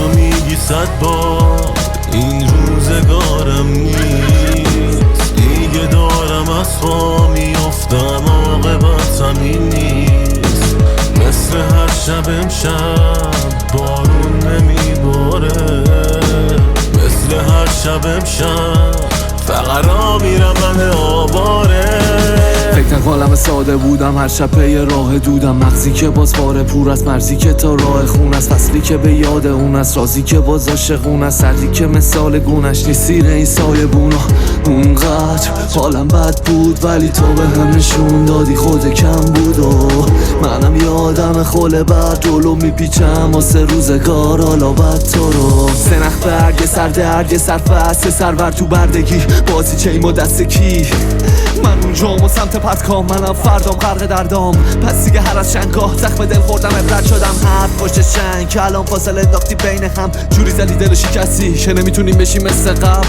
اینو میگی 100 بار، این روزگارم نیست دیگه، دارم از پا میافتم، عاقبت همین نیست. مثل هر شب امشب بارون نمیباره، مثل هر شب امشب فقط را میرم من آواره. فکر نکنم ساده بودم، هر شب پی راه دودم، مغزی که باز باره پور از مرزی که تا راه خون است، فصلی که به یاد اون است، رازی که باز عاشقون است، سردی که مثال گونش نیست زیر این سایه بونا. اونقدر حالم بد بود ولی تو به هم نشون دادی خود کم بود و منم یادم خاله بعد جلو میپیچم واسه روزگار، حالا بد تو رو سنخ برگ یه سر درد یه سر فست یه سرور تو بردگی، بازی چیم و دست کی من اونجام و سمت پتکام، منم فردام غرق دردام، پس دیگه هر از شنگاه زخم دل خوردم عبرت شدم، حرف پشت شنگ که الان فاصله انداختی بین هم، جوری زدی دل شکستی که نمیتونیم بشیم مثل قبل،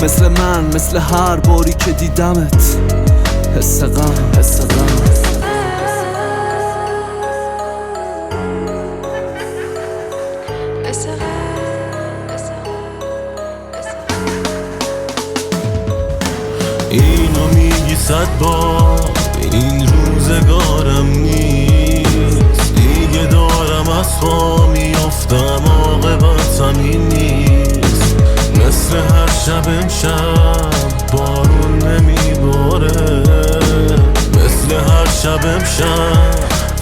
مثل من مثل هر باری که دیدمت، حس غم حس غم. اینو میگی 100 بار، این روزگارم نیست دیگه، دارم از پا میافتم، عاقبت همین نیست. مثل هر شب امشب بارون نمیباره، مثل هر شب امشب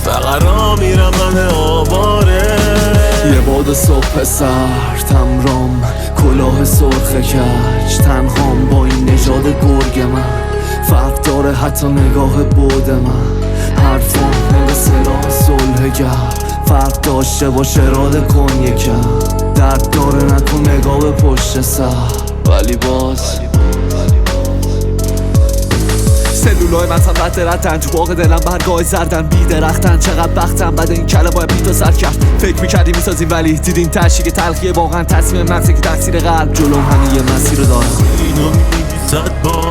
فقط را میرم من آواره. یه باد صبح سرد همرام، کلاه سرخ کج، تنهام با این نژاد گرگ من، فرق داره حتی نگاه بود من، حرفام نگاه سلاح صلح گر، فرق داشته با شراد کن یکم، درد داره نکن نگاه به پشت سر، ولی باز سلولای من هم رد تو باغ دلم برگاه زردن، بی درختن چقدر بختم بعد این کله باید بیتو سر کرد، فکر میکردی میسازیم ولی دیدین تشریک تلخیه، واقعا تصمیم مغزی که تقصیر قلب، جلوم همین یه مسیر رو دارم. اینو میگی 100 بار،